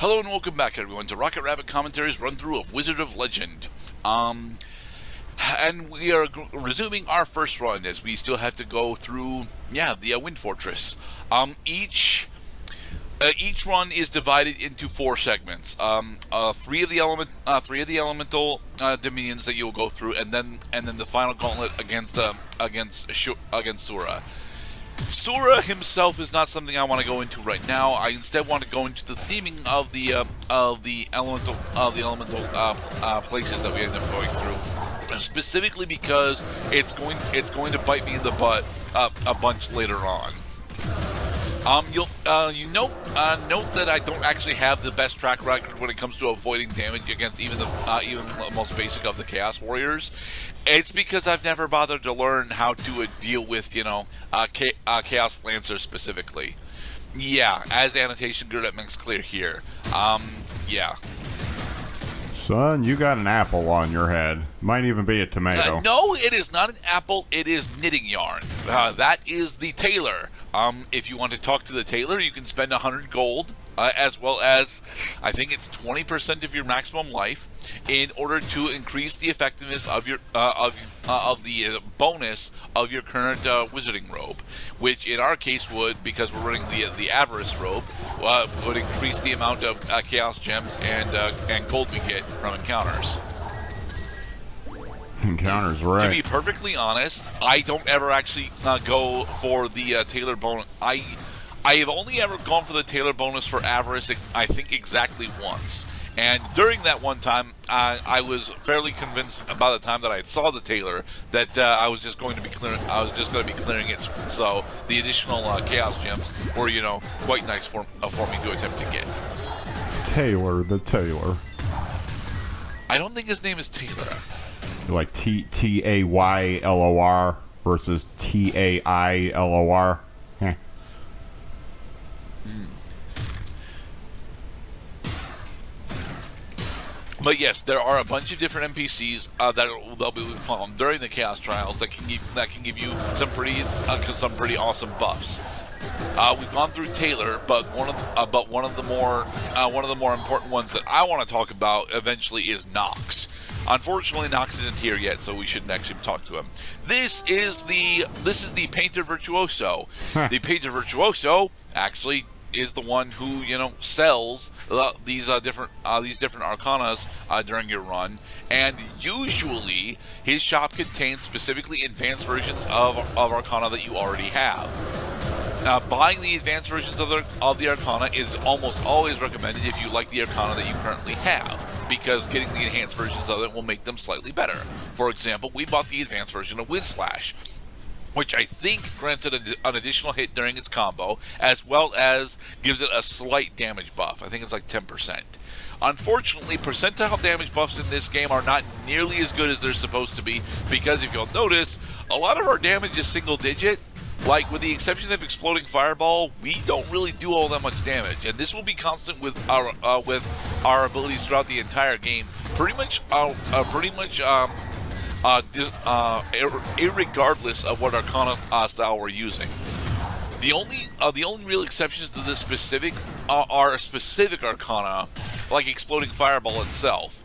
Hello and welcome back, everyone, to Rocket Rabbit Commentaries run-through of Wizard of Legend. And we are resuming our first run as we still have to go through, the Wind Fortress. Each run is divided into 4 segments. Three of the elemental dominions that you'll go through, and then the final gauntlet against Sura. Sura himself is not something I want to go into right now. I instead want to go into the theming of the elemental places that we end up going through, specifically because it's going to bite me in the butt a bunch later on. Note that I don't actually have the best track record when it comes to avoiding damage against even the most basic of the Chaos Warriors. It's because I've never bothered to learn how to deal with Chaos Lancers specifically. Yeah, as annotation Gerdat makes clear here. Son, you got an apple on your head. Might even be a tomato. No, it is not an apple. It is knitting yarn. That is the tailor. If you want to talk to the tailor, you can spend 100 gold, as well as, I think it's 20% of your maximum life, in order to increase the effectiveness of your of the bonus of your current wizarding robe, which in our case would, because we're running the avarice robe, would increase the amount of chaos gems and gold we get from encounters. Encounters, right. To be perfectly honest, I don't ever actually go for the tailor bonus. I have only ever gone for the tailor bonus for avarice, I think, exactly once. And during that one time, I was fairly convinced by the time that I saw the tailor that I was just going to be clearing. I was just going to be clearing it. So the additional chaos gems were, quite nice for me to attempt to get. Taylor, the tailor. I don't think his name is Taylor. Like Taylor versus Tailor. But yes, there are a bunch of different NPCs that'll be found during the Chaos Trials that can give you some pretty awesome buffs. We've gone through Taylor, but one of the more important ones that I want to talk about eventually is Nox. Unfortunately, Nox isn't here yet, so we shouldn't actually talk to him. This is the Painter Virtuoso. The Painter Virtuoso actually is the one who sells these different arcanas during your run, and usually his shop contains specifically advanced versions of arcana that you already have. Buying the advanced versions of the arcana is almost always recommended if you like the arcana that you currently have, because getting the enhanced versions of it will make them slightly better. For example, we bought the advanced version of Wind Slash, which I think grants it an additional hit during its combo, as well as gives it a slight damage buff. I think it's like 10%. Unfortunately, percentile damage buffs in this game are not nearly as good as they're supposed to be, because if you'll notice, a lot of our damage is single digit. Like, with the exception of Exploding Fireball, we don't really do all that much damage, and this will be constant with our abilities throughout the entire game. Irregardless of what arcana style we're using. The only real exceptions to this are specific arcana, like Exploding Fireball itself.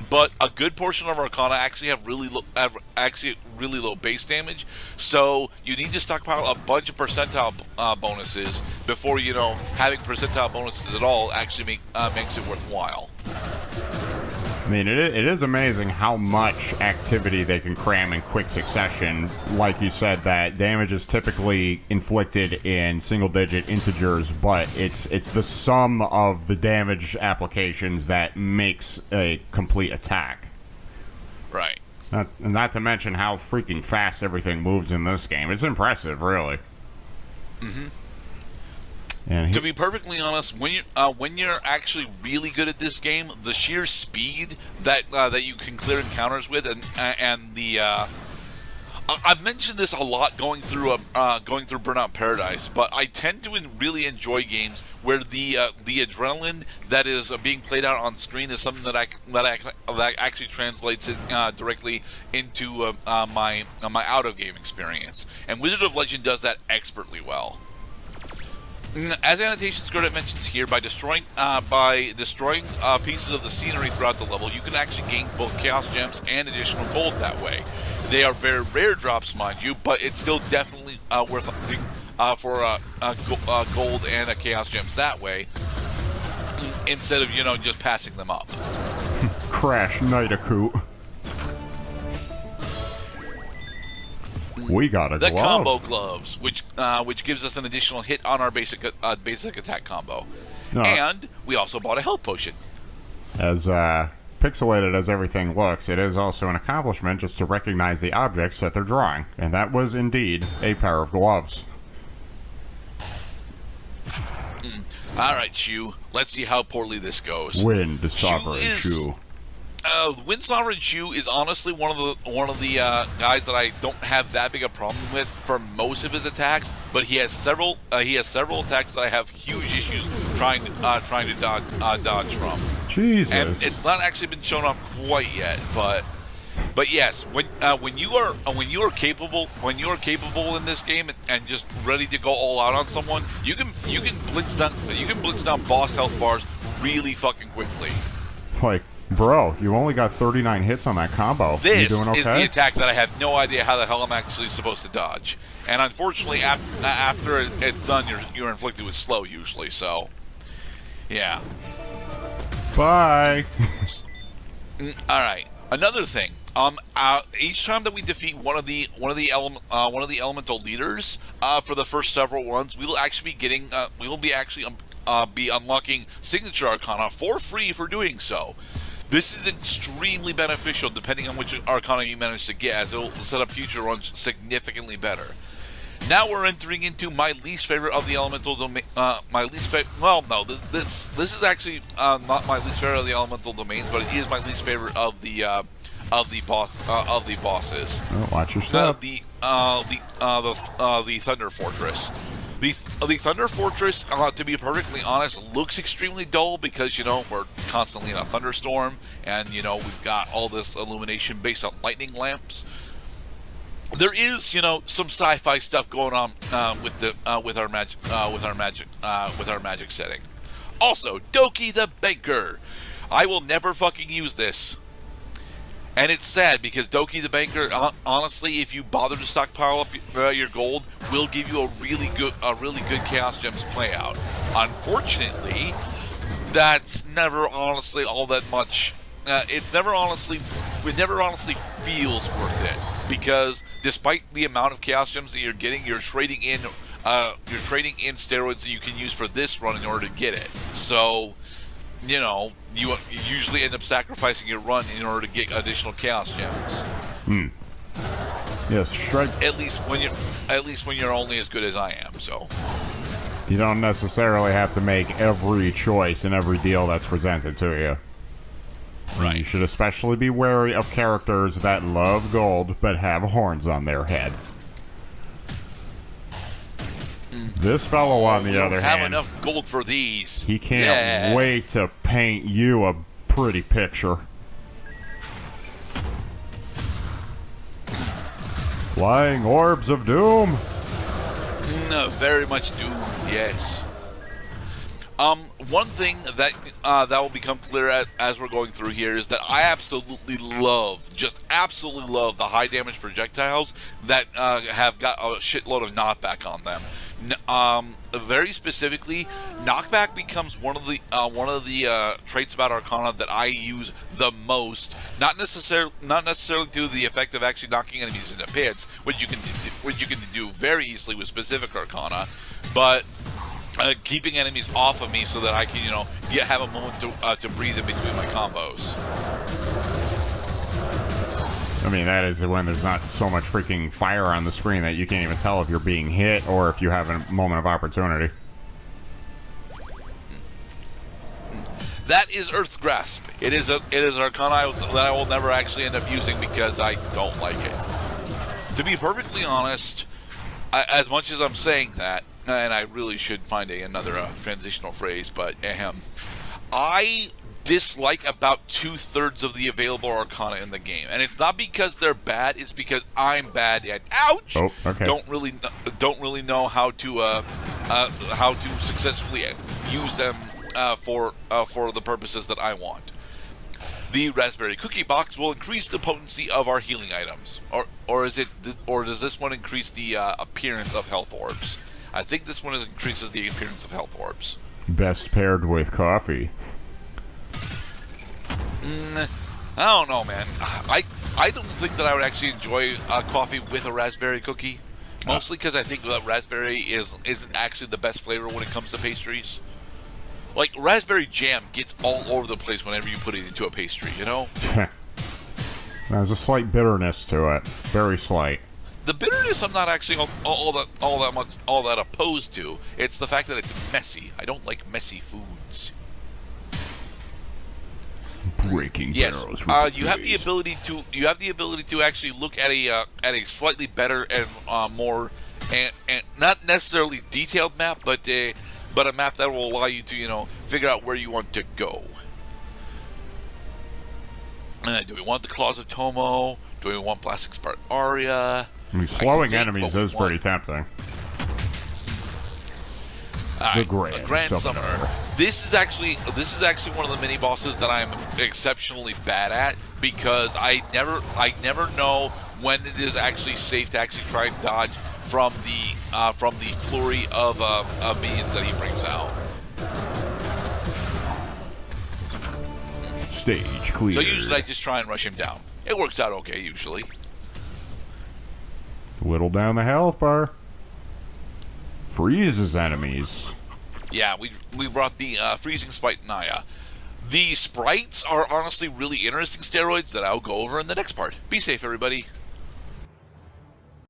But a good portion of arcana actually have really low base damage, so you need to stockpile a bunch of percentile bonuses before having percentile bonuses at all actually makes it worthwhile. I mean, it is amazing how much activity they can cram in quick succession. Like you said, that damage is typically inflicted in single-digit integers, but it's the sum of the damage applications that makes a complete attack. Right. Not to mention how freaking fast everything moves in this game. It's impressive, really. Mm-hmm. And to be perfectly honest, when you're actually really good at this game, the sheer speed that you can clear encounters with, and the I've mentioned this a lot going through Burnout Paradise, but I tend to really enjoy games where the adrenaline that is being played out on screen is something that actually translates it directly into my out of game experience, and Wizard of Legend does that expertly well. As annotations Gerdat mentions here, by destroying pieces of the scenery throughout the level, you can actually gain both Chaos Gems and additional gold that way. They are very rare drops, mind you, but it's still definitely worth hunting for gold and Chaos Gems that way, instead of, just passing them up. Crash Nightacoot. We got a glove. The combo gloves, which gives us an additional hit on our basic attack combo. No. And we also bought a health potion. As pixelated as everything looks, it is also an accomplishment just to recognize the objects that they're drawing. And that was indeed a pair of gloves. Alright, Shuu. Let's see how poorly this goes. Wind Sovereign Shuu. Wind Sovereign Shuu is honestly one of the guys that I don't have that big a problem with for most of his attacks, but he has several attacks that I have huge issues trying to dodge from. Jesus, and it's not actually been shown off quite yet, but yes, when you are capable in this game and just ready to go all out on someone, you can blitz down boss health bars really fucking quickly. Like, bro, you only got 39 hits on that combo. This you doing okay? Is the attack that I have no idea how the hell I'm actually supposed to dodge. And unfortunately, after it's done, you're inflicted with slow usually. So, yeah. Bye. All right. Another thing. Each time that we defeat one of the elemental leaders for the first several runs, we will actually be unlocking signature arcana for free for doing so. This is extremely beneficial depending on which arcana you manage to get, as it will set up future runs significantly better. Now we're entering into my least favorite of the elemental domain. This is actually not my least favorite of the elemental domains, but it is my least favorite of the bosses. Oh, watch your step. The Thunder Fortress. The Thunder Fortress, to be perfectly honest, looks extremely dull because, we're constantly in a thunderstorm, and, we've got all this illumination based on lightning lamps. There is, some sci-fi stuff going on with our magic setting. Also, Doki the Banker. I will never fucking use this. And it's sad because Doki the Banker, honestly, if you bother to stockpile up your gold, will give you a really good Chaos Gems playout. Unfortunately, that's never honestly all that much. It never honestly feels worth it, because despite the amount of Chaos Gems that you're getting, you're trading in steroids that you can use for this run in order to get it. So, you usually end up sacrificing your run in order to get additional Chaos Gems. Yes, strike. At least when you're only as good as I am. So you don't necessarily have to make every choice in every deal that's presented to you. Right. You should especially be wary of characters that love gold but have horns on their head. This fellow, on the other hand, have enough gold for these. He can't wait to paint you a pretty picture. Flying orbs of doom. No, very much doom. Yes. One thing that will become clear as we're going through here is that I absolutely love the high damage projectiles that have got a shitload of knockback on them. Very specifically, knockback becomes one of the traits about Arcana that I use the most. Not necessarily due to the effect of actually knocking enemies into pits, which you can do very easily with specific Arcana, but keeping enemies off of me so that I can have a moment to breathe in between my combos. I mean, that is when there's not so much freaking fire on the screen that you can't even tell if you're being hit or if you have a moment of opportunity. That is Earth's Grasp. It is Arcana that I will never actually end up using because I don't like it. To be perfectly honest, as much as I'm saying that, and I really should find another transitional phrase, but I dislike about 2/3 of the available Arcana in the game, and it's not because they're bad; it's because I'm bad at. Ouch! Oh, okay. Don't really know how to how to successfully use them for the purposes that I want. The raspberry cookie box will increase the potency of our healing items, or does this one increase the appearance of health orbs? I think this one increases the appearance of health orbs. Best paired with coffee. I don't know, man. I don't think that I would actually enjoy coffee with a raspberry cookie. Mostly because I think that raspberry isn't actually the best flavor when it comes to pastries. Like, raspberry jam gets all over the place whenever you put it into a pastry, you know? There's a slight bitterness to it. Very slight. The bitterness I'm not actually all that opposed to. It's the fact that it's messy. I don't like messy foods. Breaking barrels. You have the ability to actually look at a slightly better and more and not necessarily detailed map, but a map that will allow you to figure out where you want to go. Do we want the Claws of Tomo? Do we want Plastic Spark Aria? I mean, slowing enemies is pretty tempting. The Grand Summoner. This is actually one of the mini bosses that I'm exceptionally bad at, because I never know when it is actually safe to actually try and dodge from the flurry of minions that he brings out. Stage clear. So usually I just try and rush him down. It works out okay usually. Whittle down the health bar. Freezes enemies. Yeah, we brought the freezing sprite Naya. The sprites are honestly really interesting steroids that I'll go over in the next part. Be safe, everybody.